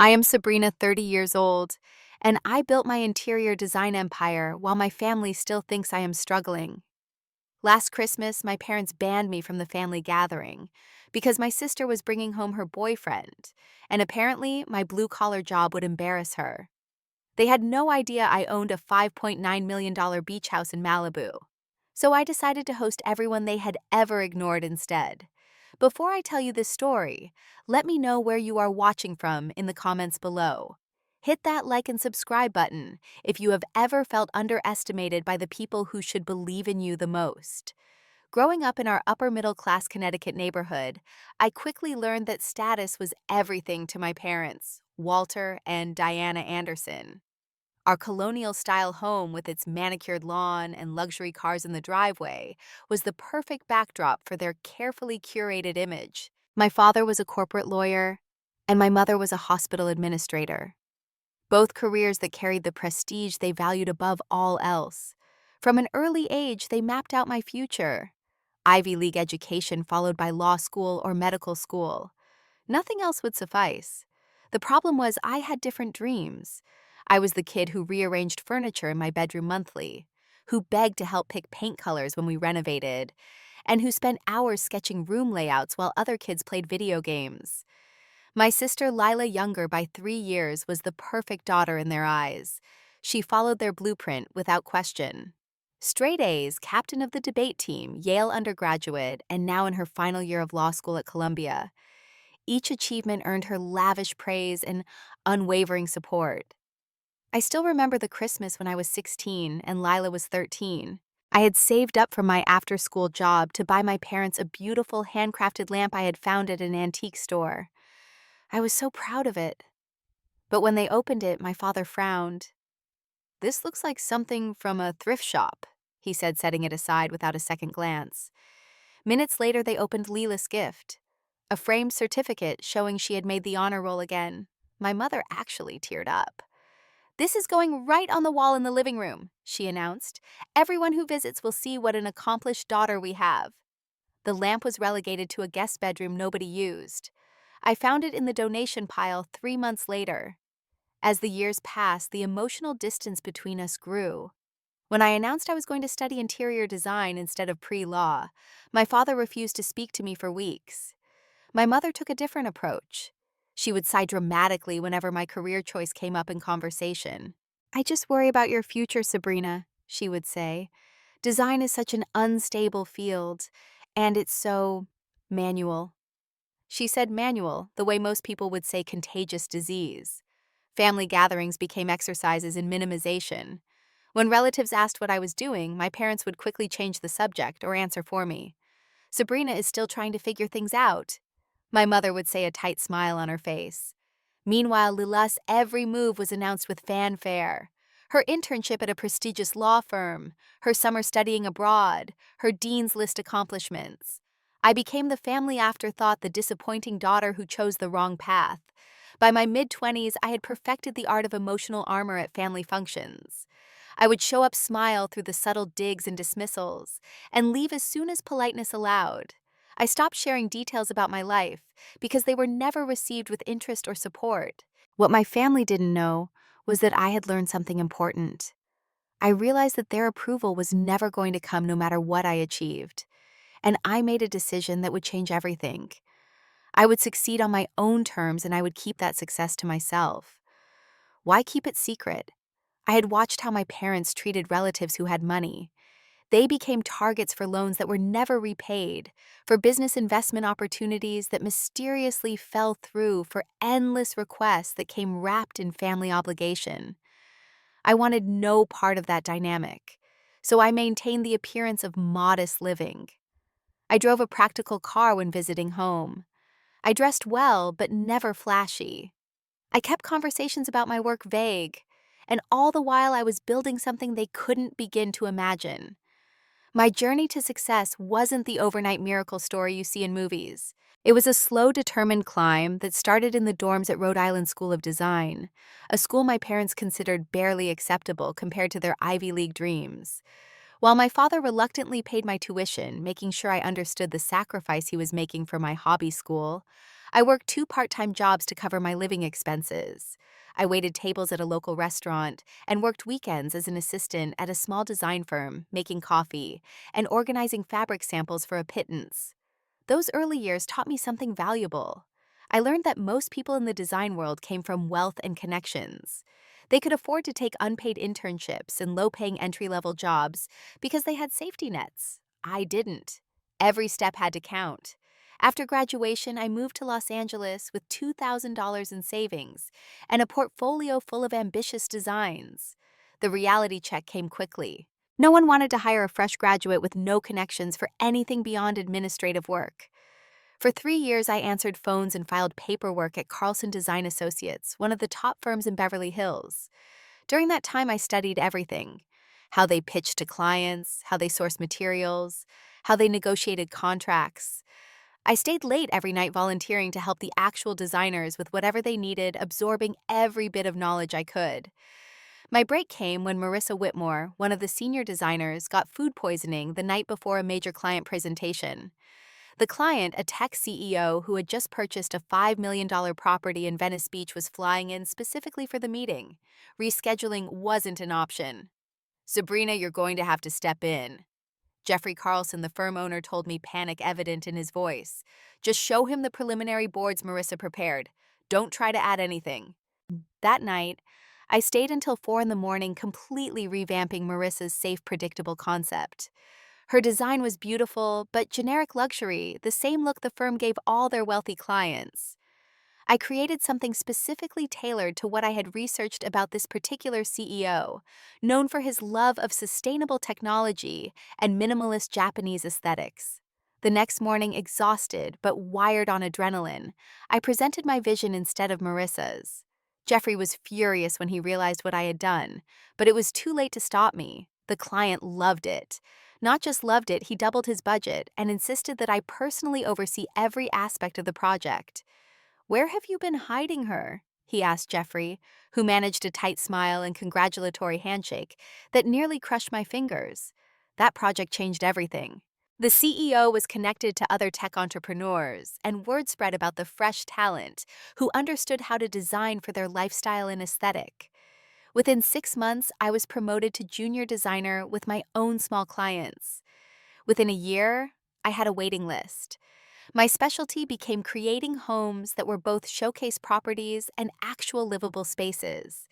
I am Sabrina, 30 years old, and I built my interior design empire while my family still thinks I am struggling. Last Christmas, my parents banned me from the family gathering because my sister was bringing home her boyfriend, and apparently my blue-collar job would embarrass her. They had no idea I owned a $5.9 million beach house in Malibu. So I decided to host everyone they had ever ignored instead. Before I tell you this story, let me know where you are watching from in the comments below. Hit that like and subscribe button if you have ever felt underestimated by the people who should believe in you the most. Growing up in our upper middle class Connecticut neighborhood, I quickly learned that status was everything to my parents, Walter and Diana Anderson. Our colonial-style home with its manicured lawn and luxury cars in the driveway was the perfect backdrop for their carefully curated image. My father was a corporate lawyer, and my mother was a hospital administrator, both careers that carried the prestige they valued above all else. From an early age, they mapped out my future. Ivy League education followed by law school or medical school. Nothing else would suffice. The problem was I had different dreams. I was the kid who rearranged furniture in my bedroom monthly, who begged to help pick paint colors when we renovated, and who spent hours sketching room layouts while other kids played video games. My sister Lila, younger by 3 years, was the perfect daughter in their eyes. She followed their blueprint without question. Straight A's, captain of the debate team, Yale undergraduate, and now in her final year of law school at Columbia. Each achievement earned her lavish praise and unwavering support. I still remember the Christmas when I was 16 and Lila was 13. I had saved up from my after-school job to buy my parents a beautiful handcrafted lamp I had found at an antique store. I was so proud of it. But when they opened it, my father frowned. "This looks like something from a thrift shop," he said, setting it aside without a second glance. Minutes later, they opened Lila's gift, a framed certificate showing she had made the honor roll again. My mother actually teared up. "This is going right on the wall in the living room," she announced. "Everyone who visits will see what an accomplished daughter we have." The lamp was relegated to a guest bedroom nobody used. I found it in the donation pile 3 months later. As the years passed, the emotional distance between us grew. When I announced I was going to study interior design instead of pre-law, my father refused to speak to me for weeks. My mother took a different approach. She would sigh dramatically whenever my career choice came up in conversation. "I just worry about your future, Sabrina," she would say. "Design is such an unstable field, and it's so manual." She said manual, the way most people would say contagious disease. Family gatherings became exercises in minimization. When relatives asked what I was doing, my parents would quickly change the subject or answer for me. "Sabrina is still trying to figure things out," my mother would say, a tight smile on her face. Meanwhile, Lila's every move was announced with fanfare. Her internship at a prestigious law firm, her summer studying abroad, her dean's list accomplishments. I became the family afterthought, the disappointing daughter who chose the wrong path. By my mid-20s, I had perfected the art of emotional armor at family functions. I would show up, smile through the subtle digs and dismissals, and leave as soon as politeness allowed. I stopped sharing details about my life because they were never received with interest or support. What my family didn't know was that I had learned something important. I realized that their approval was never going to come no matter what I achieved, and I made a decision that would change everything. I would succeed on my own terms, and I would keep that success to myself. Why keep it secret? I had watched how my parents treated relatives who had money. They became targets for loans that were never repaid, for business investment opportunities that mysteriously fell through, for endless requests that came wrapped in family obligation. I wanted no part of that dynamic, so I maintained the appearance of modest living. I drove a practical car when visiting home. I dressed well, but never flashy. I kept conversations about my work vague, and all the while I was building something they couldn't begin to imagine. My journey to success wasn't the overnight miracle story you see in movies. It was a slow, determined climb that started in the dorms at Rhode Island School of Design, a school my parents considered barely acceptable compared to their Ivy League dreams. While my father reluctantly paid my tuition, making sure I understood the sacrifice he was making for my hobby school, I worked two part-time jobs to cover my living expenses. I waited tables at a local restaurant and worked weekends as an assistant at a small design firm, making coffee and organizing fabric samples for a pittance. Those early years taught me something valuable. I learned that most people in the design world came from wealth and connections. They could afford to take unpaid internships and low-paying entry-level jobs because they had safety nets. I didn't. Every step had to count. After graduation, I moved to Los Angeles with $2,000 in savings and a portfolio full of ambitious designs. The reality check came quickly. No one wanted to hire a fresh graduate with no connections for anything beyond administrative work. For 3 years, I answered phones and filed paperwork at Carlson Design Associates, one of the top firms in Beverly Hills. During that time, I studied everything: how they pitched to clients, how they sourced materials, how they negotiated contracts. I stayed late every night volunteering to help the actual designers with whatever they needed, absorbing every bit of knowledge I could. My break came when Marissa Whitmore, one of the senior designers, got food poisoning the night before a major client presentation. The client, a tech CEO who had just purchased a $5 million property in Venice Beach, was flying in specifically for the meeting. Rescheduling wasn't an option. "Sabrina, you're going to have to step in." Jeffrey Carlson, the firm owner, told me, panic evident in his voice. "Just show him the preliminary boards Marissa prepared. Don't try to add anything." That night, I stayed until 4 in the morning, completely revamping Marissa's safe, predictable concept. Her design was beautiful, but generic luxury, the same look the firm gave all their wealthy clients. I created something specifically tailored to what I had researched about this particular CEO, known for his love of sustainable technology and minimalist Japanese aesthetics. The next morning, exhausted but wired on adrenaline, I presented my vision instead of Marissa's. Jeffrey was furious when he realized what I had done, but it was too late to stop me. The client loved it. Not just loved it, he doubled his budget and insisted that I personally oversee every aspect of the project. "Where have you been hiding her?" he asked Jeffrey, who managed a tight smile and congratulatory handshake that nearly crushed my fingers. That project changed everything. The CEO was connected to other tech entrepreneurs, and word spread about the fresh talent who understood how to design for their lifestyle and aesthetic. Within 6 months, I was promoted to junior designer with my own small clients. Within a year, I had a waiting list. My specialty became creating homes that were both showcase properties and actual livable spaces.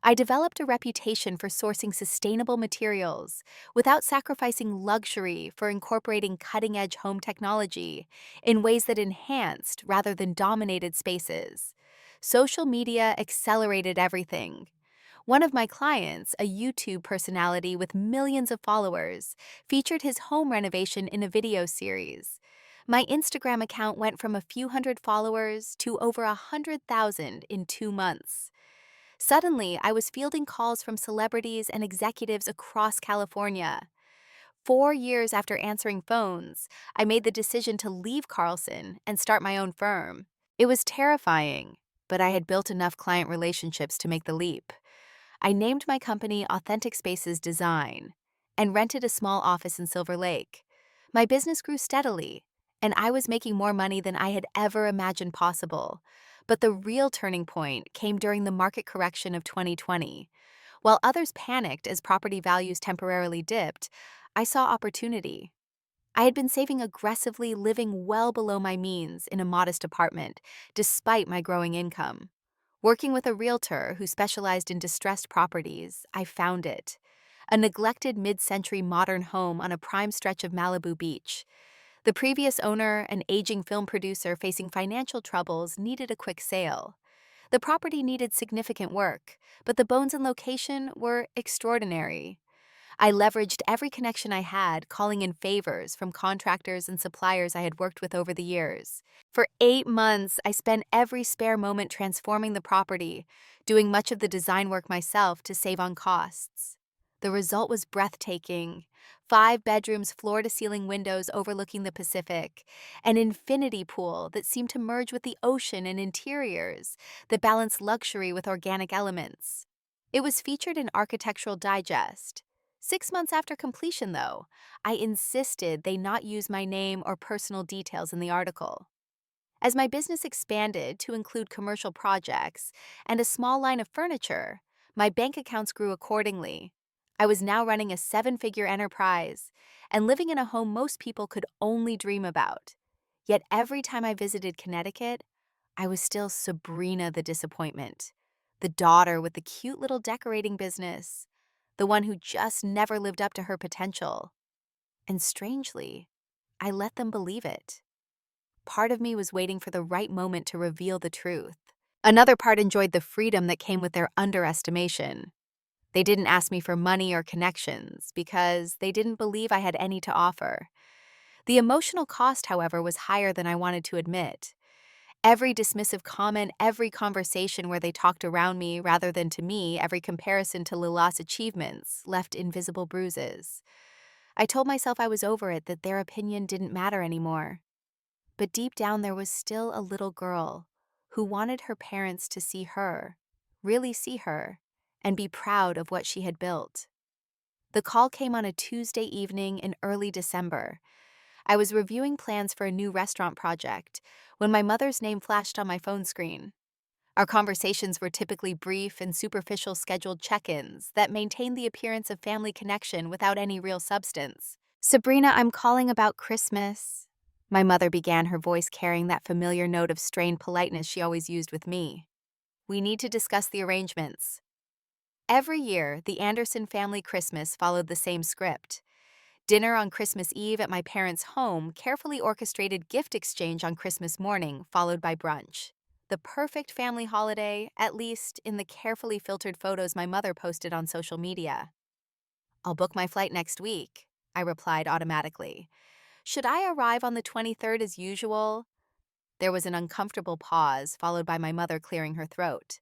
I developed a reputation for sourcing sustainable materials without sacrificing luxury, for incorporating cutting-edge home technology in ways that enhanced rather than dominated spaces. Social media accelerated everything. One of my clients, a YouTube personality with millions of followers, featured his home renovation in a video series. My Instagram account went from a few hundred followers to over 100,000 in 2 months. Suddenly, I was fielding calls from celebrities and executives across California. 4 years after answering phones, I made the decision to leave Carlson and start my own firm. It was terrifying, but I had built enough client relationships to make the leap. I named my company Authentic Spaces Design and rented a small office in Silver Lake. My business grew steadily, and I was making more money than I had ever imagined possible. But the real turning point came during the market correction of 2020. While others panicked as property values temporarily dipped, I saw opportunity. I had been saving aggressively, living well below my means in a modest apartment, despite my growing income. Working with a realtor who specialized in distressed properties, I found it: a neglected mid-century modern home on a prime stretch of Malibu Beach. The previous owner, an aging film producer facing financial troubles, needed a quick sale. The property needed significant work, but the bones and location were extraordinary. I leveraged every connection I had, calling in favors from contractors and suppliers I had worked with over the years. For 8 months, I spent every spare moment transforming the property, doing much of the design work myself to save on costs. The result was breathtaking: 5 bedrooms, floor-to-ceiling windows overlooking the Pacific, an infinity pool that seemed to merge with the ocean, and interiors that balanced luxury with organic elements. It was featured in Architectural Digest. 6 months after completion, though, I insisted they not use my name or personal details in the article. As my business expanded to include commercial projects and a small line of furniture, my bank accounts grew accordingly. I was now running a 7-figure enterprise and living in a home most people could only dream about. Yet every time I visited Connecticut, I was still Sabrina the disappointment, the daughter with the cute little decorating business, the one who just never lived up to her potential. And strangely, I let them believe it. Part of me was waiting for the right moment to reveal the truth. Another part enjoyed the freedom that came with their underestimation. They didn't ask me for money or connections because they didn't believe I had any to offer. The emotional cost, however, was higher than I wanted to admit. Every dismissive comment, every conversation where they talked around me rather than to me, every comparison to Lila's achievements left invisible bruises. I told myself I was over it, that their opinion didn't matter anymore. But deep down, there was still a little girl who wanted her parents to see her, really see her, and be proud of what she had built. The call came on a Tuesday evening in early December. I was reviewing plans for a new restaurant project when my mother's name flashed on my phone screen. Our conversations were typically brief and superficial scheduled check-ins that maintained the appearance of family connection without any real substance. "Sabrina, I'm calling about Christmas." My mother began, her voice carrying that familiar note of strained politeness she always used with me. "We need to discuss the arrangements." Every year, the Anderson family Christmas followed the same script. Dinner on Christmas Eve at my parents' home, carefully orchestrated gift exchange on Christmas morning, followed by brunch. The perfect family holiday, at least in the carefully filtered photos my mother posted on social media. "I'll book my flight next week," I replied automatically. "Should I arrive on the 23rd as usual?" There was an uncomfortable pause, followed by my mother clearing her throat.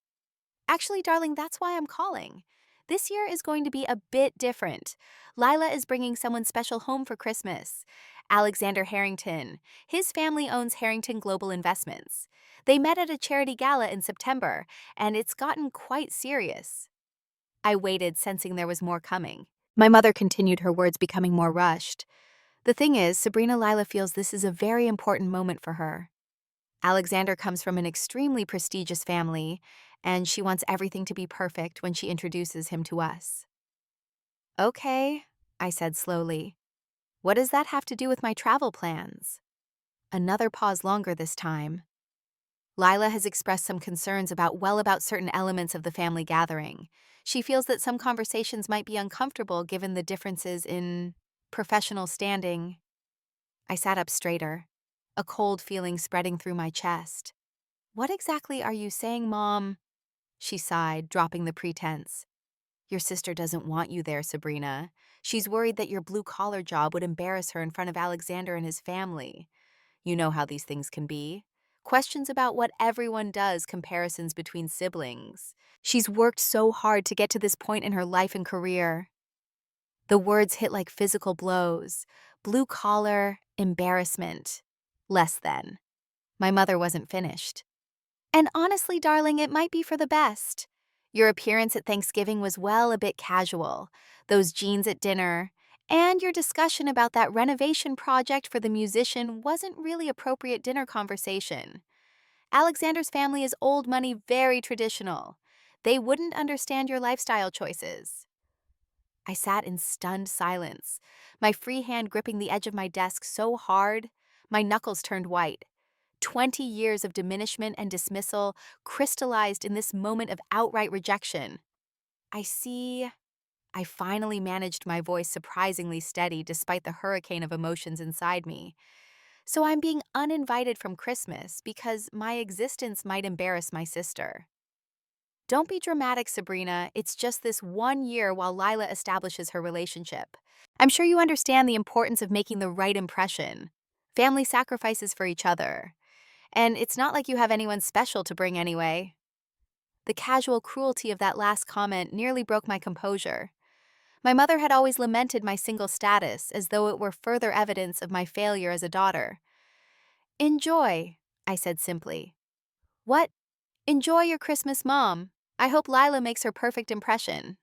"Actually, darling, that's why I'm calling. This year is going to be a bit different. Lila is bringing someone special home for Christmas. Alexander Harrington. His family owns Harrington Global Investments. They met at a charity gala in September, and it's gotten quite serious." I waited, sensing there was more coming. My mother continued, her words becoming more rushed. "The thing is, Sabrina, Lila feels this is a very important moment for her. Alexander comes from an extremely prestigious family, and she wants everything to be perfect when she introduces him to us." "Okay," I said slowly. "What does that have to do with my travel plans?" Another pause, longer this time. "Lila has expressed some concerns about certain elements of the family gathering. She feels that some conversations might be uncomfortable given the differences in professional standing." I sat up straighter, a cold feeling spreading through my chest. "What exactly are you saying, Mom?" She sighed, dropping the pretense. "Your sister doesn't want you there, Sabrina. She's worried that your blue-collar job would embarrass her in front of Alexander and his family. You know how these things can be. Questions about what everyone does, comparisons between siblings. She's worked so hard to get to this point in her life and career." The words hit like physical blows. Blue collar, embarrassment. Less than. My mother wasn't finished. "And honestly, darling, it might be for the best. Your appearance at Thanksgiving was, well, a bit casual. Those jeans at dinner. And your discussion about that renovation project for the musician wasn't really appropriate dinner conversation. Alexander's family is old money, very traditional. They wouldn't understand your lifestyle choices." I sat in stunned silence, my free hand gripping the edge of my desk so hard, my knuckles turned white. 20 years of diminishment and dismissal crystallized in this moment of outright rejection. "I see." I finally managed, my voice surprisingly steady despite the hurricane of emotions inside me. "So I'm being uninvited from Christmas because my existence might embarrass my sister." "Don't be dramatic, Sabrina. It's just this one year while Lila establishes her relationship. I'm sure you understand the importance of making the right impression. Family sacrifices for each other. And it's not like you have anyone special to bring anyway." The casual cruelty of that last comment nearly broke my composure. My mother had always lamented my single status as though it were further evidence of my failure as a daughter. "Enjoy," I said simply. "What? Enjoy your Christmas, Mom. I hope Lila makes her perfect impression."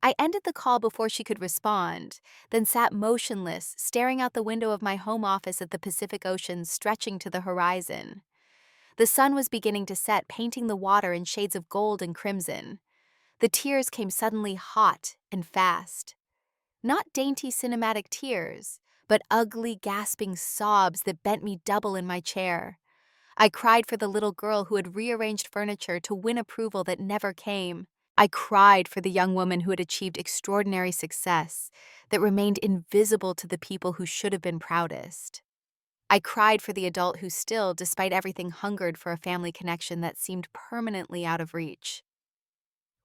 I ended the call before she could respond, then sat motionless, staring out the window of my home office at the Pacific Ocean stretching to the horizon. The sun was beginning to set, painting the water in shades of gold and crimson. The tears came suddenly hot and fast. Not dainty cinematic tears, but ugly, gasping sobs that bent me double in my chair. I cried for the little girl who had rearranged furniture to win approval that never came. I cried for the young woman who had achieved extraordinary success that remained invisible to the people who should have been proudest. I cried for the adult who still, despite everything, hungered for a family connection that seemed permanently out of reach.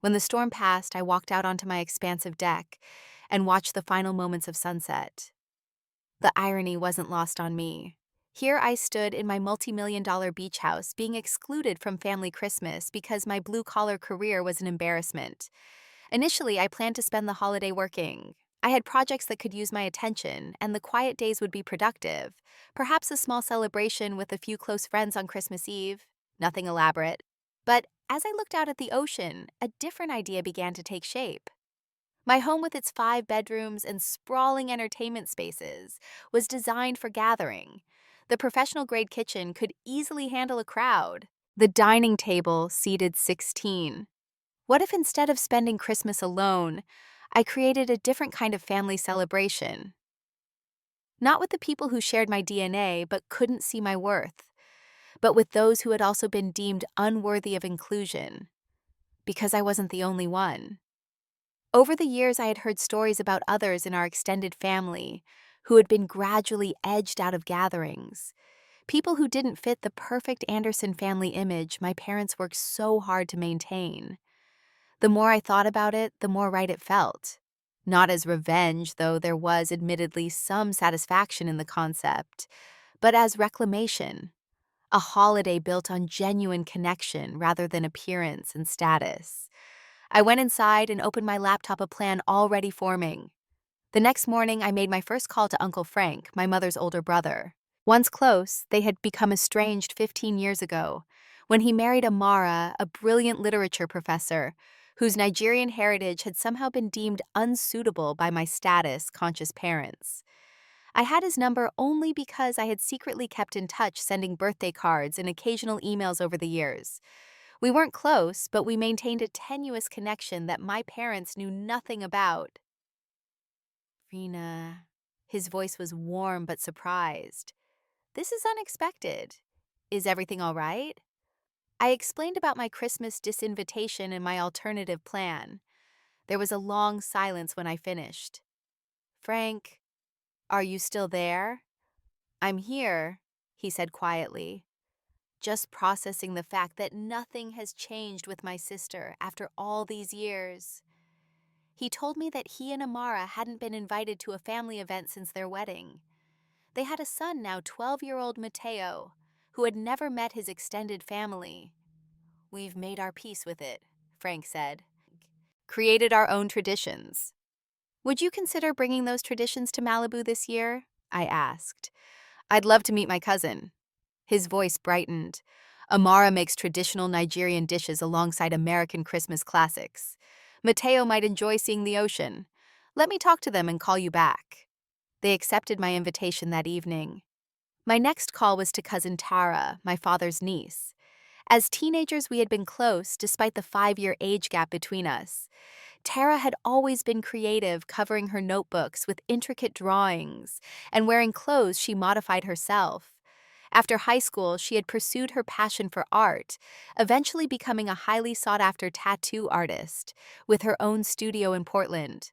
When the storm passed, I walked out onto my expansive deck and watched the final moments of sunset. The irony wasn't lost on me. Here I stood in my multi-million-dollar beach house, being excluded from family Christmas because my blue-collar career was an embarrassment. Initially, I planned to spend the holiday working. I had projects that could use my attention, and the quiet days would be productive. Perhaps a small celebration with a few close friends on Christmas Eve. Nothing elaborate. But as I looked out at the ocean, a different idea began to take shape. My home, with its 5 bedrooms and sprawling entertainment spaces, was designed for gathering. The professional-grade kitchen could easily handle a crowd. The dining table seated 16. What if instead of spending Christmas alone, I created a different kind of family celebration? Not with the people who shared my DNA but couldn't see my worth, but with those who had also been deemed unworthy of inclusion, because I wasn't the only one. Over the years, I had heard stories about others in our extended family who had been gradually edged out of gatherings. People who didn't fit the perfect Anderson family image my parents worked so hard to maintain. The more I thought about it, the more right it felt. Not as revenge, though there was admittedly some satisfaction in the concept, but as reclamation, a holiday built on genuine connection rather than appearance and status. I went inside and opened my laptop, a plan already forming. The next morning, I made my first call to Uncle Frank, my mother's older brother. Once close, they had become estranged 15 years ago, when he married Amara, a brilliant literature professor, whose Nigerian heritage had somehow been deemed unsuitable by my status-conscious parents. I had his number only because I had secretly kept in touch, sending birthday cards and occasional emails over the years. We weren't close, but we maintained a tenuous connection that my parents knew nothing about. Rena. His voice was warm but surprised. This is unexpected. Is everything all right? I explained about my Christmas disinvitation and my alternative plan. There was a long silence when I finished. Frank, are you still there? I'm here, he said quietly, just processing the fact that nothing has changed with my sister after all these years. He told me that he and Amara hadn't been invited to a family event since their wedding. They had a son now, 12-year-old Mateo, who had never met his extended family. We've made our peace with it, Frank said. Created our own traditions. Would you consider bringing those traditions to Malibu this year? I asked. I'd love to meet my cousin. His voice brightened. Amara makes traditional Nigerian dishes alongside American Christmas classics. Mateo might enjoy seeing the ocean. Let me talk to them and call you back. They accepted my invitation that evening. My next call was to cousin Tara, my father's niece. As teenagers, we had been close despite the 5-year age gap between us. Tara had always been creative, covering her notebooks with intricate drawings and wearing clothes she modified herself. After high school, she had pursued her passion for art, eventually becoming a highly sought-after tattoo artist with her own studio in Portland.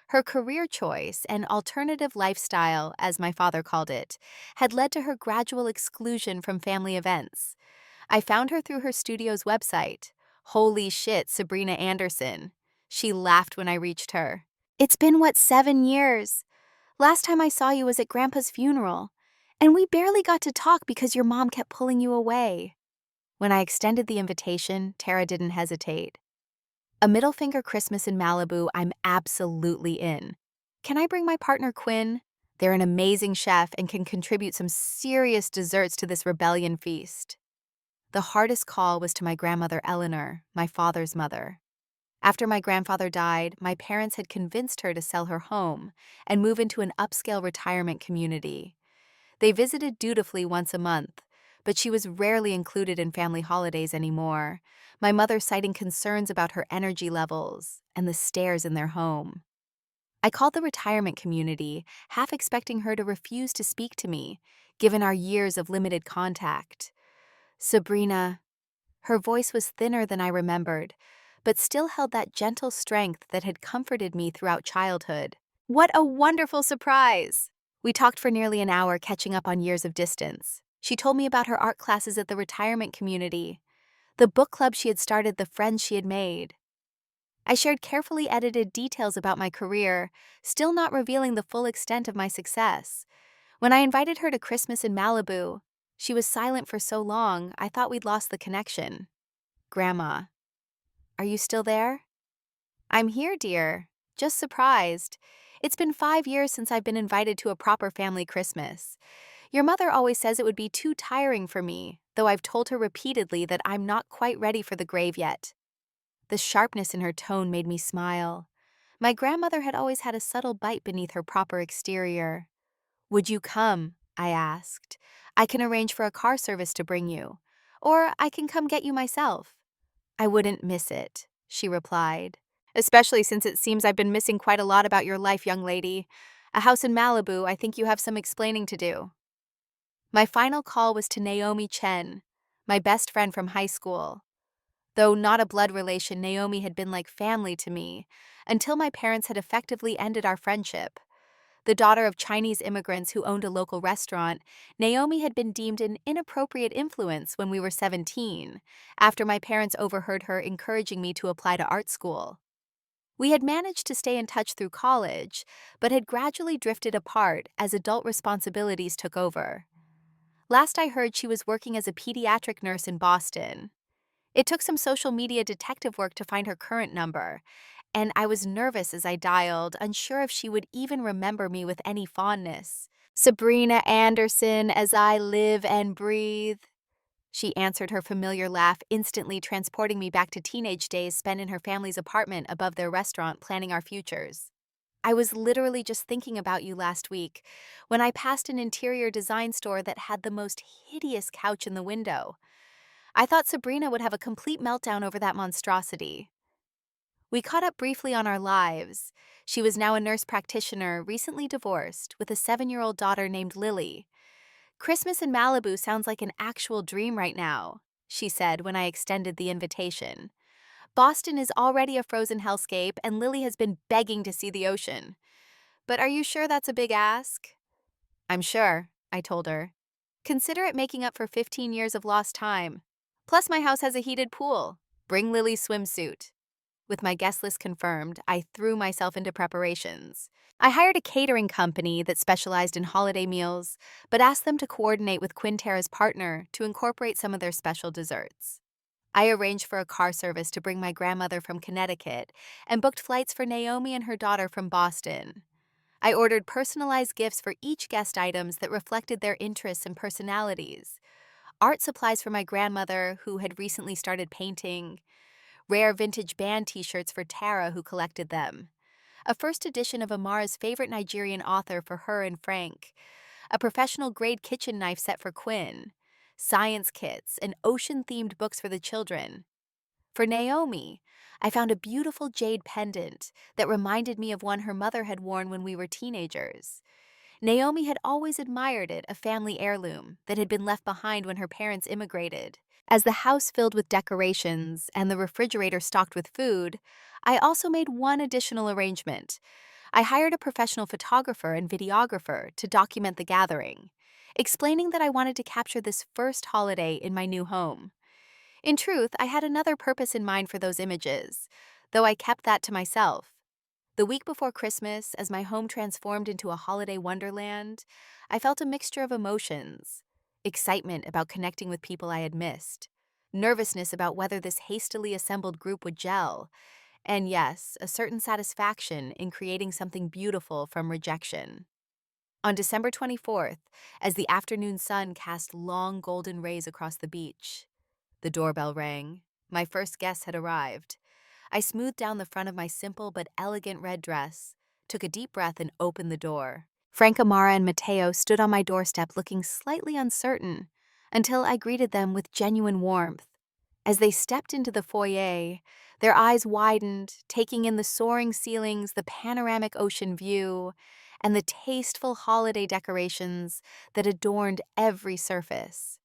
Her career choice and alternative lifestyle, as my father called it, had led to her gradual exclusion from family events. I found her through her studio's website. Holy shit, Sabrina Anderson. She laughed when I reached her. It's been, 7 years? Last time I saw you was at Grandpa's funeral, and we barely got to talk because your mom kept pulling you away. When I extended the invitation, Tara didn't hesitate. A middle finger Christmas in Malibu, I'm absolutely in. Can I bring my partner Quinn? They're an amazing chef and can contribute some serious desserts to this rebellion feast. The hardest call was to my grandmother Eleanor, my father's mother. After my grandfather died, my parents had convinced her to sell her home and move into an upscale retirement community. They visited dutifully once a month, but she was rarely included in family holidays anymore, my mother citing concerns about her energy levels and the stairs in their home. I called the retirement community, half expecting her to refuse to speak to me, given our years of limited contact. Sabrina, her voice was thinner than I remembered, but still held that gentle strength that had comforted me throughout childhood. What a wonderful surprise! We talked for nearly an hour, catching up on years of distance. She told me about her art classes at the retirement community, the book club she had started, the friends she had made. I shared carefully edited details about my career, still not revealing the full extent of my success. When I invited her to Christmas in Malibu, she was silent for so long I thought we'd lost the connection. Grandma, are you still there? I'm here, dear. Just surprised. It's been 5 years since I've been invited to a proper family Christmas. Your mother always says it would be too tiring for me, though I've told her repeatedly that I'm not quite ready for the grave yet. The sharpness in her tone made me smile. My grandmother had always had a subtle bite beneath her proper exterior. Would you come? I asked. I can arrange for a car service to bring you. Or I can come get you myself. I wouldn't miss it, she replied. Especially since it seems I've been missing quite a lot about your life, young lady. A house in Malibu, I think you have some explaining to do. My final call was to Naomi Chen, my best friend from high school. Though not a blood relation, Naomi had been like family to me, until my parents had effectively ended our friendship. The daughter of Chinese immigrants who owned a local restaurant, Naomi had been deemed an inappropriate influence when we were 17, after my parents overheard her encouraging me to apply to art school. We had managed to stay in touch through college, but had gradually drifted apart as adult responsibilities took over. Last I heard, she was working as a pediatric nurse in Boston. It took some social media detective work to find her current number, and I was nervous as I dialed, unsure if she would even remember me with any fondness. Sabrina Anderson, as I live and breathe. She answered, her familiar laugh instantly transporting me back to teenage days spent in her family's apartment above their restaurant planning our futures. I was literally just thinking about you last week when I passed an interior design store that had the most hideous couch in the window. I thought Sabrina would have a complete meltdown over that monstrosity. We caught up briefly on our lives. She was now a nurse practitioner, recently divorced, with a 7-year-old daughter named Lily. Christmas in Malibu sounds like an actual dream right now, she said when I extended the invitation. Boston is already a frozen hellscape, and Lily has been begging to see the ocean. But are you sure that's a big ask? I'm sure, I told her. Consider it making up for 15 years of lost time. Plus, my house has a heated pool. Bring Lily's swimsuit. With my guest list confirmed, I threw myself into preparations. I hired a catering company that specialized in holiday meals, but asked them to coordinate with Quintera's partner to incorporate some of their special desserts. I arranged for a car service to bring my grandmother from Connecticut and booked flights for Naomi and her daughter from Boston. I ordered personalized gifts for each guest, items that reflected their interests and personalities. Art supplies for my grandmother, who had recently started painting, rare vintage band t-shirts for Tara, who collected them, a first edition of Amara's favorite Nigerian author for her and Frank, a professional-grade kitchen knife set for Quinn, science kits, and ocean-themed books for the children. For Naomi, I found a beautiful jade pendant that reminded me of one her mother had worn when we were teenagers. Naomi had always admired it, a family heirloom that had been left behind when her parents immigrated. As the house filled with decorations and the refrigerator stocked with food, I also made one additional arrangement. I hired a professional photographer and videographer to document the gathering, explaining that I wanted to capture this first holiday in my new home. In truth, I had another purpose in mind for those images, though I kept that to myself. The week before Christmas, as my home transformed into a holiday wonderland, I felt a mixture of emotions. Excitement about connecting with people I had missed, nervousness about whether this hastily assembled group would gel, and yes, a certain satisfaction in creating something beautiful from rejection. On December 24th, as the afternoon sun cast long golden rays across the beach, the doorbell rang. My first guest had arrived. I smoothed down the front of my simple but elegant red dress, took a deep breath, and opened the door. Frank, Amara, and Mateo stood on my doorstep looking slightly uncertain until I greeted them with genuine warmth. As they stepped into the foyer, their eyes widened, taking in the soaring ceilings, the panoramic ocean view, and the tasteful holiday decorations that adorned every surface.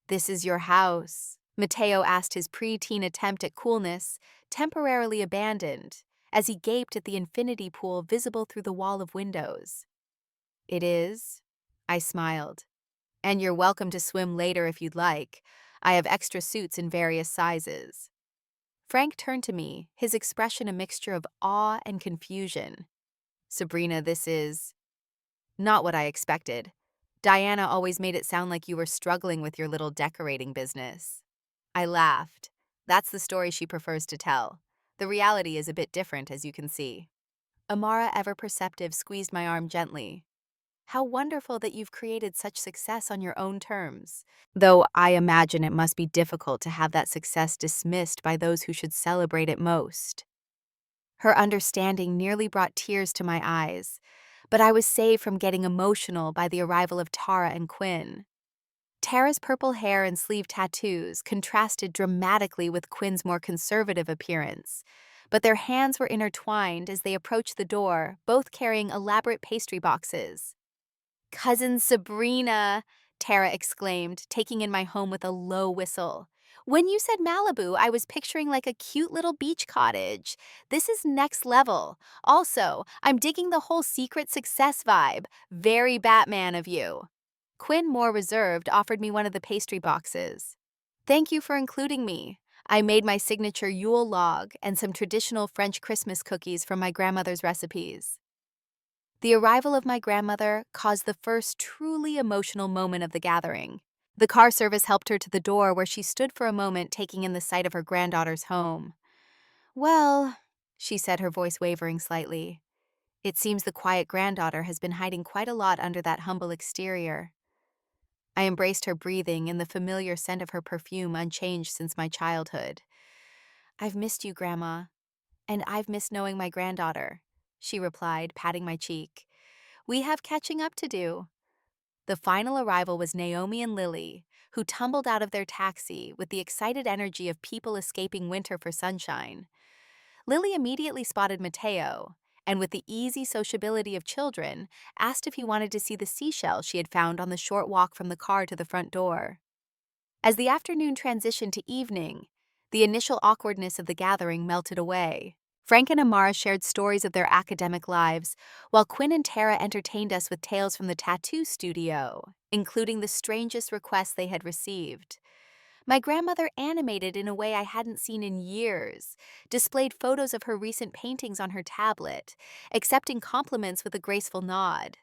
"This is your house," Mateo asked, his preteen attempt at coolness temporarily abandoned as he gaped at the infinity pool visible through the wall of windows. "It is," I smiled. "And you're welcome to swim later if you'd like. I have extra suits in various sizes." Frank turned to me, his expression a mixture of awe and confusion. "Sabrina, this is not what I expected. Diana always made it sound like you were struggling with your little decorating business." I laughed. "That's the story she prefers to tell. The reality is a bit different, as you can see." Amara, ever perceptive, squeezed my arm gently. "How wonderful that you've created such success on your own terms. Though I imagine it must be difficult to have that success dismissed by those who should celebrate it most." Her understanding nearly brought tears to my eyes, but I was saved from getting emotional by the arrival of Tara and Quinn. Tara's purple hair and sleeve tattoos contrasted dramatically with Quinn's more conservative appearance, but their hands were intertwined as they approached the door, both carrying elaborate pastry boxes. "Cousin Sabrina," Tara exclaimed, taking in my home with a low whistle. "When you said Malibu, I was picturing like a cute little beach cottage. This is next level. Also, I'm digging the whole secret success vibe. Very Batman of you." Quinn, more reserved, offered me one of the pastry boxes. "Thank you for including me. I made my signature Yule log and some traditional French Christmas cookies from my grandmother's recipes." The arrival of my grandmother caused the first truly emotional moment of the gathering. The car service helped her to the door, where she stood for a moment taking in the sight of her granddaughter's home. "Well," she said, her voice wavering slightly, "it seems the quiet granddaughter has been hiding quite a lot under that humble exterior." I embraced her, breathing in the familiar scent of her perfume, unchanged since my childhood. "I've missed you, Grandma, and I've missed knowing my granddaughter," she replied, patting my cheek. "We have catching up to do." The final arrival was Naomi and Lily, who tumbled out of their taxi with the excited energy of people escaping winter for sunshine. Lily immediately spotted Mateo, and with the easy sociability of children, asked if he wanted to see the seashell she had found on the short walk from the car to the front door. As the afternoon transitioned to evening, the initial awkwardness of the gathering melted away. Frank and Amara shared stories of their academic lives, while Quinn and Tara entertained us with tales from the tattoo studio, including the strangest requests they had received. My grandmother, animated in a way I hadn't seen in years, displayed photos of her recent paintings on her tablet, accepting compliments with a graceful nod.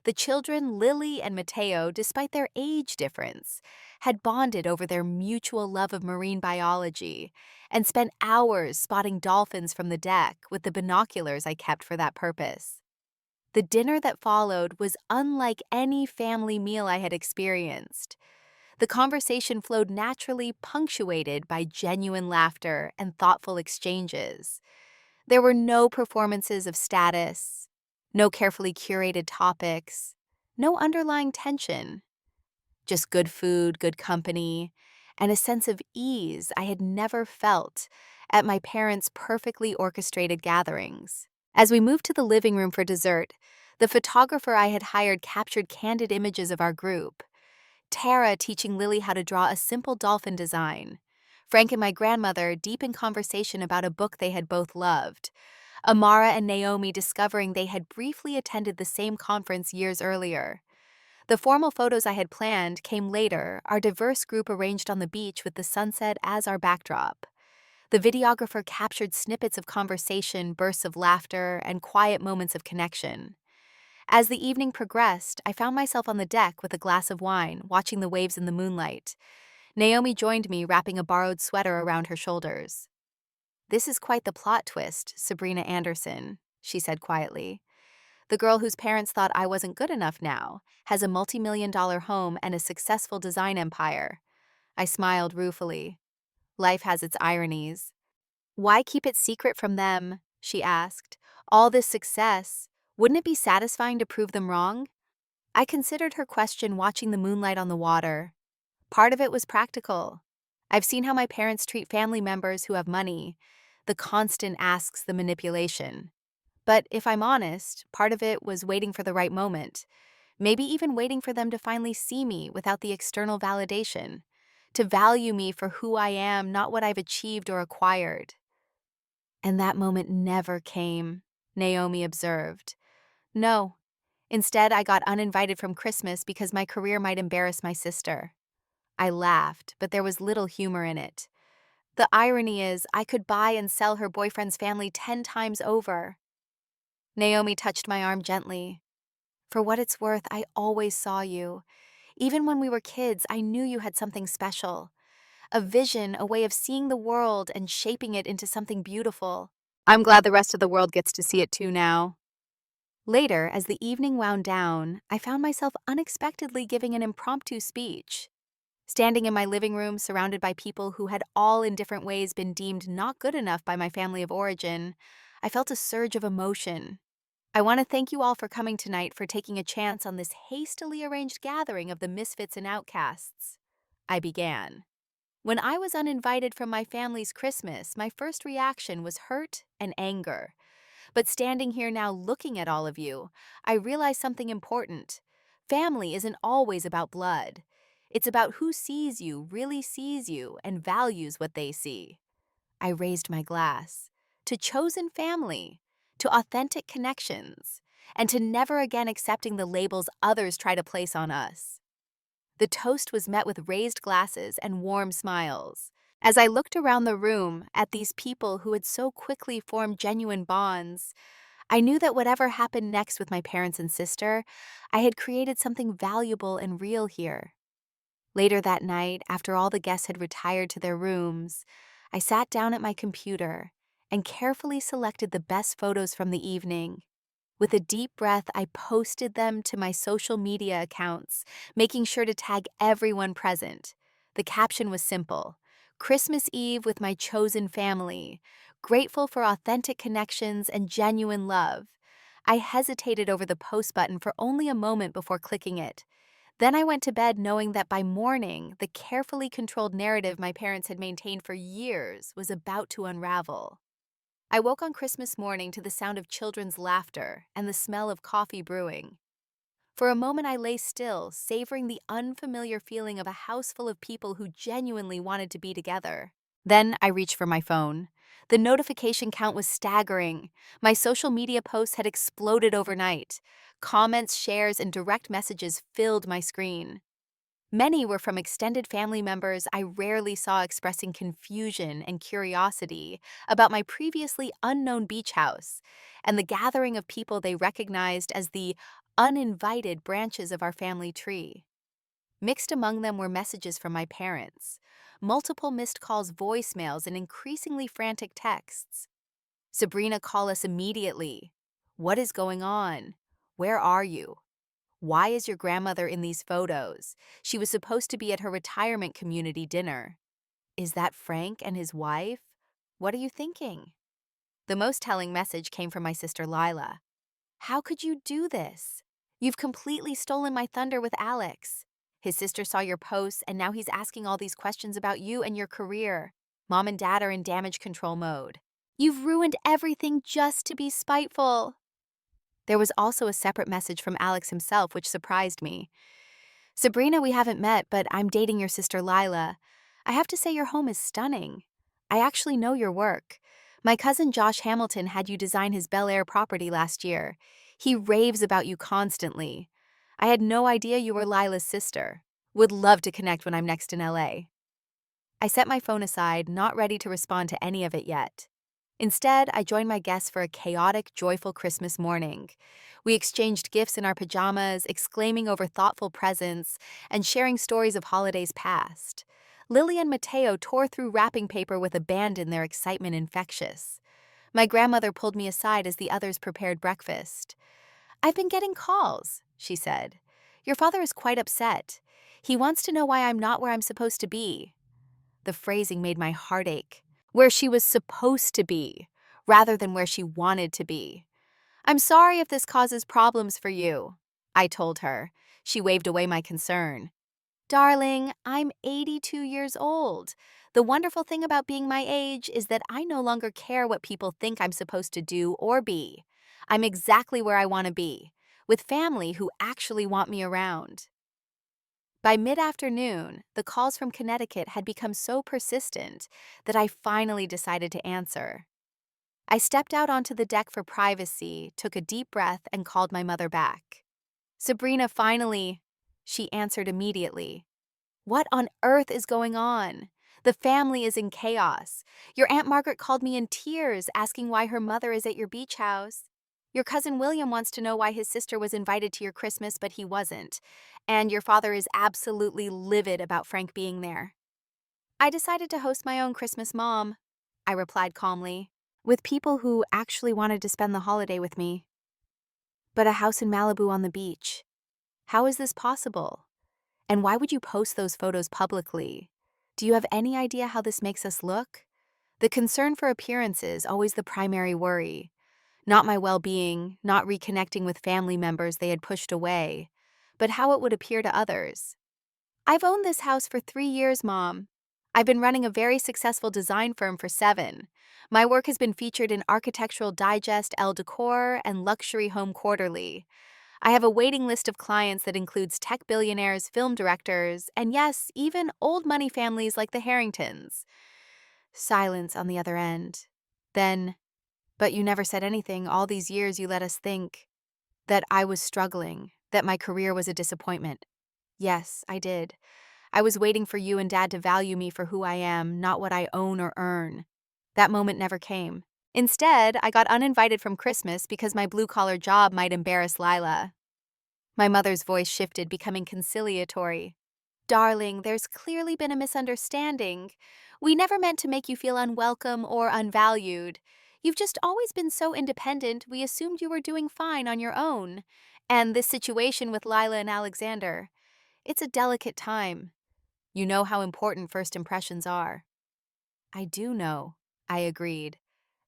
The children, Lily and Mateo, despite their age difference, had bonded over their mutual love of marine biology and spent hours spotting dolphins from the deck with the binoculars I kept for that purpose. The dinner that followed was unlike any family meal I had experienced. The conversation flowed naturally, punctuated by genuine laughter and thoughtful exchanges. There were no performances of status, no carefully curated topics, no underlying tension. Just good food, good company, and a sense of ease I had never felt at my parents' perfectly orchestrated gatherings. As we moved to the living room for dessert, the photographer I had hired captured candid images of our group. Tara teaching Lily how to draw a simple dolphin design. Frank and my grandmother deep in conversation about a book they had both loved. Amara and Naomi discovering they had briefly attended the same conference years earlier. The formal photos I had planned came later, our diverse group arranged on the beach with the sunset as our backdrop. The videographer captured snippets of conversation, bursts of laughter, and quiet moments of connection. As the evening progressed, I found myself on the deck with a glass of wine, watching the waves in the moonlight. Naomi joined me, wrapping a borrowed sweater around her shoulders. "This is quite the plot twist, Sabrina Anderson," she said quietly. "The girl whose parents thought I wasn't good enough now has a multi-million-dollar home and a successful design empire." I smiled ruefully. Life has its ironies. Why keep it secret from them? She asked. All this success, wouldn't it be satisfying to prove them wrong? I considered her question watching the moonlight on the water. Part of it was practical. I've seen how my parents treat family members who have money. The constant asks, the manipulation. But if I'm honest, part of it was waiting for the right moment. Maybe even waiting for them to finally see me without the external validation. To value me for who I am, not what I've achieved or acquired. And that moment never came, Naomi observed. No. Instead, I got uninvited from Christmas because my career might embarrass my sister. I laughed, but there was little humor in it. The irony is, I could buy and sell her boyfriend's family 10 times over. Naomi touched my arm gently. For what it's worth, I always saw you. Even when we were kids, I knew you had something special. A vision, a way of seeing the world and shaping it into something beautiful. I'm glad the rest of the world gets to see it too now. Later, as the evening wound down, I found myself unexpectedly giving an impromptu speech. Standing in my living room surrounded by people who had all in different ways been deemed not good enough by my family of origin, I felt a surge of emotion. I want to thank you all for coming tonight, for taking a chance on this hastily arranged gathering of the misfits and outcasts. I began. When I was uninvited from my family's Christmas, my first reaction was hurt and anger. But standing here now looking at all of you, I realized something important. Family isn't always about blood. It's about who sees you, really sees you, and values what they see. I raised my glass. To chosen family, to authentic connections, and to never again accepting the labels others try to place on us. The toast was met with raised glasses and warm smiles. As I looked around the room at these people who had so quickly formed genuine bonds, I knew that whatever happened next with my parents and sister, I had created something valuable and real here. Later that night, after all the guests had retired to their rooms, I sat down at my computer and carefully selected the best photos from the evening. With a deep breath, I posted them to my social media accounts, making sure to tag everyone present. The caption was simple: Christmas Eve with my chosen family, grateful for authentic connections and genuine love. I hesitated over the post button for only a moment before clicking it. Then I went to bed knowing that by morning, the carefully controlled narrative my parents had maintained for years was about to unravel. I woke on Christmas morning to the sound of children's laughter and the smell of coffee brewing. For a moment I lay still, savoring the unfamiliar feeling of a house full of people who genuinely wanted to be together. Then I reached for my phone. The notification count was staggering. My social media posts had exploded overnight. Comments, shares, and direct messages filled my screen. Many were from extended family members I rarely saw, expressing confusion and curiosity about my previously unknown beach house and the gathering of people they recognized as the uninvited branches of our family tree. Mixed among them were messages from my parents, multiple missed calls, voicemails, and increasingly frantic texts. Sabrina, call us immediately. What is going on? Where are you? Why is your grandmother in these photos? She was supposed to be at her retirement community dinner. Is that Frank and his wife? What are you thinking? The most telling message came from my sister Lila. How could you do this? You've completely stolen my thunder with Alex. His sister saw your posts and now he's asking all these questions about you and your career. Mom and Dad are in damage control mode. You've ruined everything just to be spiteful. There was also a separate message from Alex himself, which surprised me. Sabrina, we haven't met, but I'm dating your sister Lila. I have to say your home is stunning. I actually know your work. My cousin Josh Hamilton had you design his Bel Air property last year. He raves about you constantly. I had no idea you were Lila's sister. Would love to connect when I'm next in LA. I set my phone aside, not ready to respond to any of it yet. Instead, I joined my guests for a chaotic, joyful Christmas morning. We exchanged gifts in our pajamas, exclaiming over thoughtful presents, and sharing stories of holidays past. Lily and Mateo tore through wrapping paper with abandon, their excitement infectious. My grandmother pulled me aside as the others prepared breakfast. I've been getting calls, she said. Your father is quite upset. He wants to know why I'm not where I'm supposed to be. The phrasing made my heart ache. where she was supposed to be, rather than where she wanted to be. I'm sorry if this causes problems for you, I told her. She waved away my concern. Darling, I'm 82 years old. The wonderful thing about being my age is that I no longer care what people think I'm supposed to do or be. I'm exactly where I want to be, with family who actually want me around. By mid-afternoon, the calls from Connecticut had become so persistent that I finally decided to answer. I stepped out onto the deck for privacy, took a deep breath, and called my mother back. Sabrina, finally, she answered immediately. What on earth is going on? The family is in chaos. Your Aunt Margaret called me in tears, asking why her mother is at your beach house. Your cousin William wants to know why his sister was invited to your Christmas, but he wasn't. And your father is absolutely livid about Frank being there. I decided to host my own Christmas, Mom, I replied calmly, with people who actually wanted to spend the holiday with me. But a house in Malibu on the beach. How is this possible? And why would you post those photos publicly? Do you have any idea how this makes us look? The concern for appearances always the primary worry. Not my well-being, not reconnecting with family members they had pushed away, but how it would appear to others. I've owned this house for 3 years, Mom. I've been running a very successful design firm for 7. My work has been featured in Architectural Digest, Elle Decor, and Luxury Home Quarterly. I have a waiting list of clients that includes tech billionaires, film directors, and yes, even old money families like the Harringtons. Silence on the other end. Then, but you never said anything. All these years you let us think that I was struggling, that my career was a disappointment. Yes, I did. I was waiting for you and Dad to value me for who I am, not what I own or earn. That moment never came. Instead, I got uninvited from Christmas because my blue-collar job might embarrass Lila. My mother's voice shifted, becoming conciliatory. Darling, there's clearly been a misunderstanding. We never meant to make you feel unwelcome or unvalued. You've just always been so independent, we assumed you were doing fine on your own. And this situation with Lila and Alexander, it's a delicate time. You know how important first impressions are. I do know, I agreed.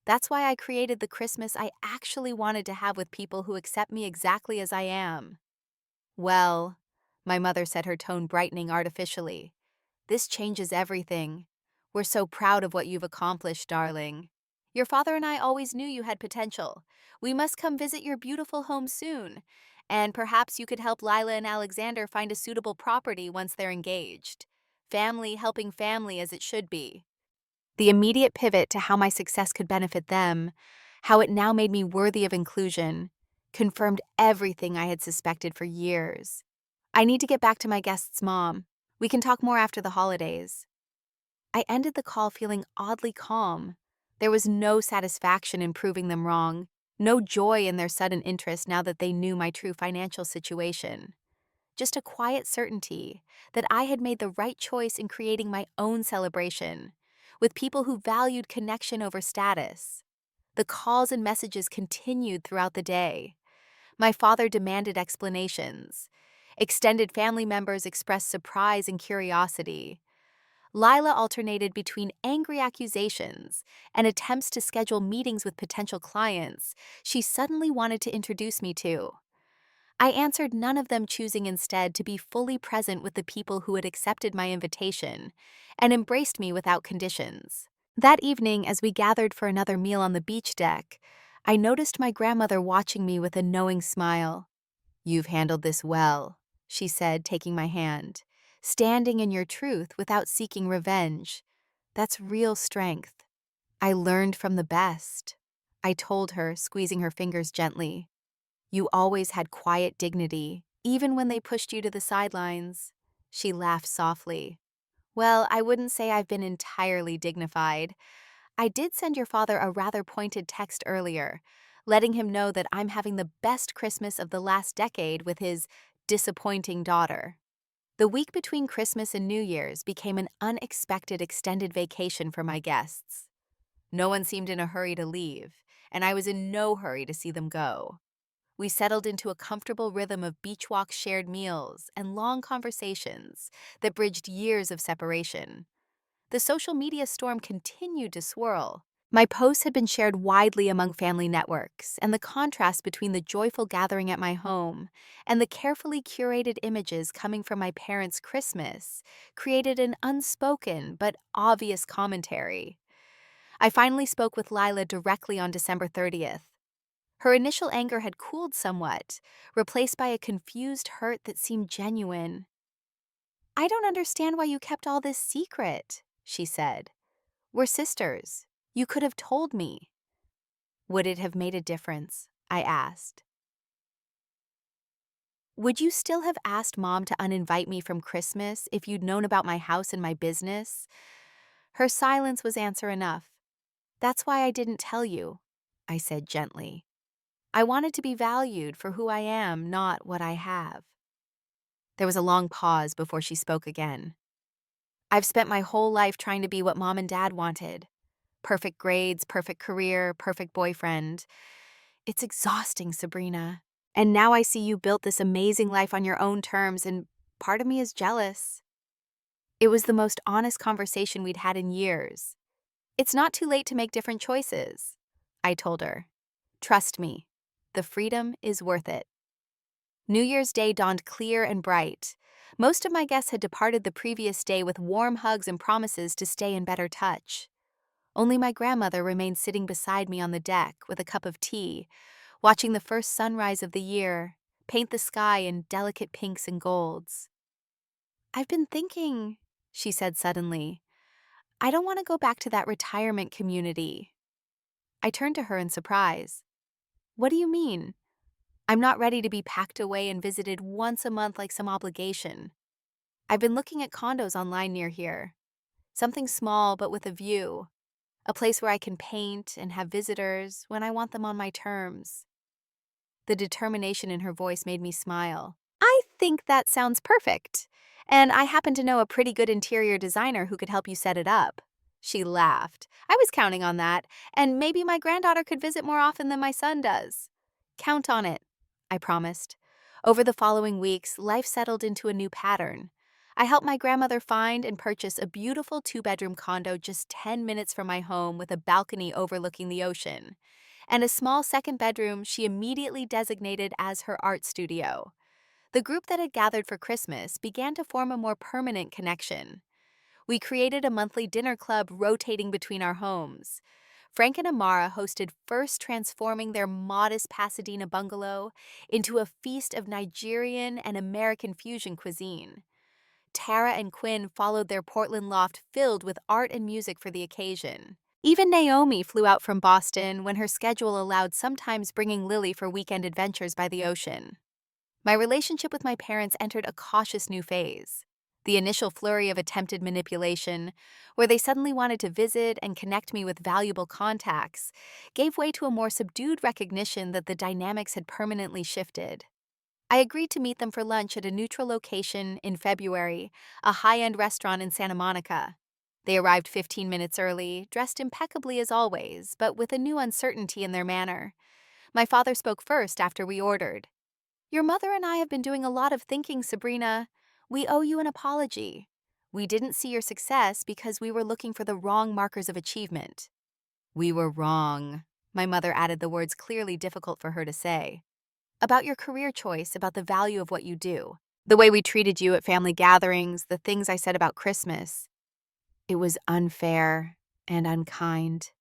That's why I created the Christmas I actually wanted to have with people who accept me exactly as I am. Well, my mother said, her tone brightening artificially. This changes everything. We're so proud of what you've accomplished, darling. Your father and I always knew you had potential. We must come visit your beautiful home soon. And perhaps you could help Lila and Alexander find a suitable property once they're engaged. Family helping family as it should be. The immediate pivot to how my success could benefit them, how it now made me worthy of inclusion, confirmed everything I had suspected for years. I need to get back to my guest's mom. We can talk more after the holidays. I ended the call feeling oddly calm. There was no satisfaction in proving them wrong, no joy in their sudden interest now that they knew my true financial situation. Just a quiet certainty that I had made the right choice in creating my own celebration, with people who valued connection over status. The calls and messages continued throughout the day. My father demanded explanations. Extended family members expressed surprise and curiosity. Lila alternated between angry accusations and attempts to schedule meetings with potential clients she suddenly wanted to introduce me to. I answered none of them, choosing instead to be fully present with the people who had accepted my invitation and embraced me without conditions. That evening, as we gathered for another meal on the beach deck, I noticed my grandmother watching me with a knowing smile. "You've handled this well," she said, taking my hand. "Standing in your truth without seeking revenge. That's real strength." "I learned from the best," I told her, squeezing her fingers gently. "You always had quiet dignity, even when they pushed you to the sidelines." She laughed softly. "Well, I wouldn't say I've been entirely dignified. I did send your father a rather pointed text earlier, letting him know that I'm having the best Christmas of the last decade with his disappointing daughter." The week between Christmas and New Year's became an unexpected extended vacation for my guests. No one seemed in a hurry to leave, and I was in no hurry to see them go. We settled into a comfortable rhythm of beach walks, shared meals, and long conversations that bridged years of separation. the social media storm continued to swirl. My posts had been shared widely among family networks, and the contrast between the joyful gathering at my home and the carefully curated images coming from my parents' Christmas created an unspoken but obvious commentary. I finally spoke with Lila directly on December 30th. Her initial anger had cooled somewhat, replaced by a confused hurt that seemed genuine. "I don't understand why you kept all this secret," she said. "We're sisters. You could have told me." "Would it have made a difference?" I asked. "Would you still have asked Mom to uninvite me from Christmas if you'd known about my house and my business?" Her silence was answer enough. "That's why I didn't tell you," I said gently. "I wanted to be valued for who I am, not what I have." There was a long pause before she spoke again. "I've spent my whole life trying to be what Mom and Dad wanted. Perfect grades, perfect career, perfect boyfriend. It's exhausting, Sabrina. And now I see you built this amazing life on your own terms, and part of me is jealous." It was the most honest conversation we'd had in years. "It's not too late to make different choices," I told her. "Trust me, the freedom is worth it." New Year's Day dawned clear and bright. Most of my guests had departed the previous day with warm hugs and promises to stay in better touch. Only my grandmother remained sitting beside me on the deck with a cup of tea, watching the first sunrise of the year paint the sky in delicate pinks and golds. "I've been thinking," she said suddenly, "I don't want to go back to that retirement community." I turned to her in surprise. "What do you mean?" "I'm not ready to be packed away and visited once a month like some obligation. I've been looking at condos online near here. Something small but with a view. A place where I can paint and have visitors when I want them on my terms." The determination in her voice made me smile. "I think that sounds perfect. And I happen to know a pretty good interior designer who could help you set it up." She laughed. "I was counting on that, and maybe my granddaughter could visit more often than my son does." "Count on it," I promised. Over the following weeks, life settled into a new pattern. I helped my grandmother find and purchase a beautiful 2-bedroom condo just 10 minutes from my home with a balcony overlooking the ocean, and a small second bedroom she immediately designated as her art studio. The group that had gathered for Christmas began to form a more permanent connection. We created a monthly dinner club rotating between our homes. Frank and Amara hosted first transforming their modest Pasadena bungalow into a feast of Nigerian and American fusion cuisine. Tara and Quinn followed their Portland loft filled with art and music for the occasion. Even Naomi flew out from Boston when her schedule allowed, sometimes bringing Lily for weekend adventures by the ocean. My relationship with my parents entered a cautious new phase. The initial flurry of attempted manipulation, where they suddenly wanted to visit and connect me with valuable contacts, gave way to a more subdued recognition that the dynamics had permanently shifted. I agreed to meet them for lunch at a neutral location in February, a high-end restaurant in Santa Monica. They arrived 15 minutes early, dressed impeccably as always, but with a new uncertainty in their manner. My father spoke first after we ordered. "Your mother and I have been doing a lot of thinking, Sabrina. We owe you an apology. We didn't see your success because we were looking for the wrong markers of achievement." "We were wrong." My mother added the words clearly difficult for her to say. "About your career choice, about the value of what you do. The way we treated you at family gatherings, the things I said about Christmas. It was unfair and unkind."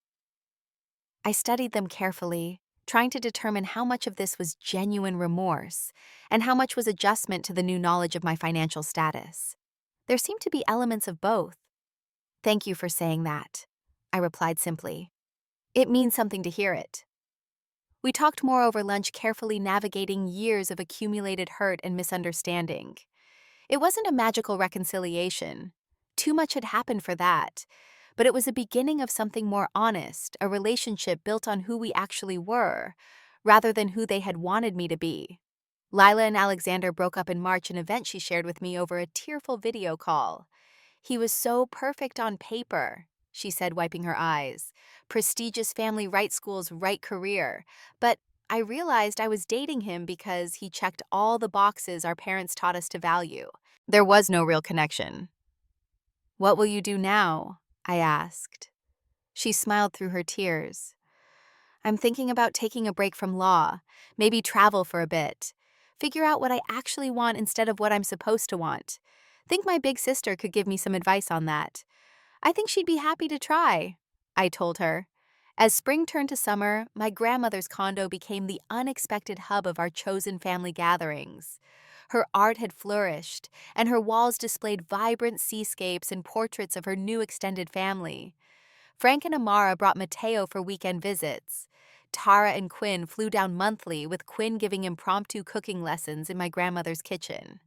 I studied them carefully, trying to determine how much of this was genuine remorse and how much was adjustment to the new knowledge of my financial status. There seemed to be elements of both. "Thank you for saying that," I replied simply. "It means something to hear it." We talked more over lunch, carefully navigating years of accumulated hurt and misunderstanding. It wasn't a magical reconciliation. Too much had happened for that. But it was a beginning of something more honest, a relationship built on who we actually were, rather than who they had wanted me to be. Lila and Alexander broke up in March, an event she shared with me over a tearful video call. "He was so perfect on paper," she said, wiping her eyes. "Prestigious family, right schools, right career. But I realized I was dating him because he checked all the boxes our parents taught us to value. There was no real connection." "What will you do now?" I asked. She smiled through her tears. I'm thinking about taking a break from law, maybe travel for a bit. Figure out what I actually want instead of what I'm supposed to want. Think my big sister could give me some advice on that. I think she'd be happy to try, I told her. As spring turned to summer, my grandmother's condo became the unexpected hub of our chosen family gatherings. Her art had flourished, and her walls displayed vibrant seascapes and portraits of her new extended family. Frank and Amara brought Mateo for weekend visits. Tara and Quinn flew down monthly, with Quinn giving impromptu cooking lessons in my grandmother's kitchen.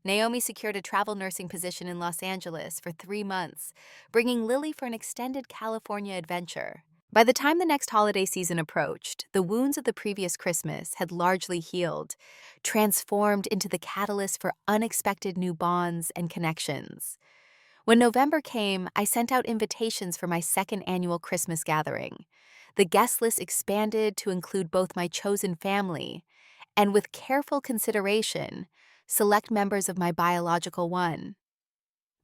Naomi secured a travel nursing position in Los Angeles for 3 months, bringing Lily for an extended California adventure. By the time the next holiday season approached, the wounds of the previous Christmas had largely healed, transformed into the catalyst for unexpected new bonds and connections. When November came, I sent out invitations for my second annual Christmas gathering. The guest list expanded to include both my chosen family and, with careful consideration, select members of my biological one.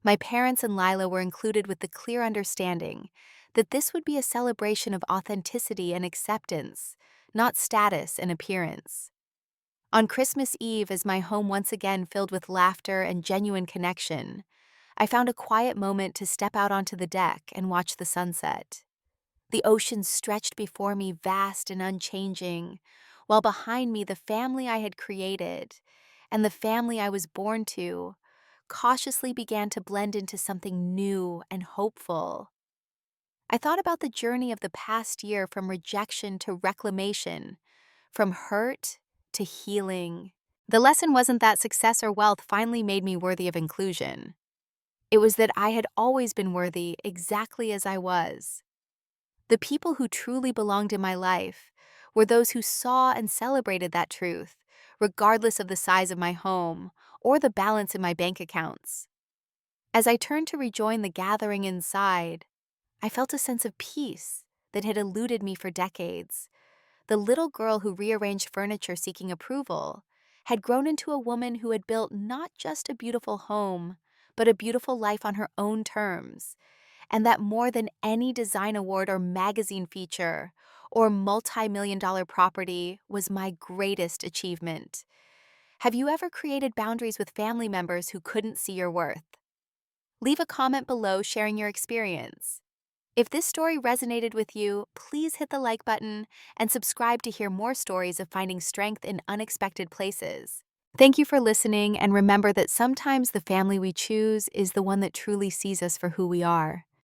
My parents and Lila were included with the clear understanding that this would be a celebration of authenticity and acceptance, not status and appearance. On Christmas Eve, as my home once again filled with laughter and genuine connection, I found a quiet moment to step out onto the deck and watch the sunset. The ocean stretched before me, vast and unchanging, while behind me the family I had created and the family I was born to cautiously began to blend into something new and hopeful. I thought about the journey of the past year, from rejection to reclamation, from hurt to healing. The lesson wasn't that success or wealth finally made me worthy of inclusion. It was that I had always been worthy exactly as I was. The people who truly belonged in my life were those who saw and celebrated that truth, regardless of the size of my home or the balance in my bank accounts. As I turned to rejoin the gathering inside, I felt a sense of peace that had eluded me for decades. The little girl who rearranged furniture seeking approval had grown into a woman who had built not just a beautiful home, but a beautiful life on her own terms, and that more than any design award or magazine feature or multi-million-dollar property was my greatest achievement. Have you ever created boundaries with family members who couldn't see your worth? Leave a comment below sharing your experience. If this story resonated with you, please hit the like button and subscribe to hear more stories of finding strength in unexpected places. Thank you for listening, and remember that sometimes the family we choose is the one that truly sees us for who we are.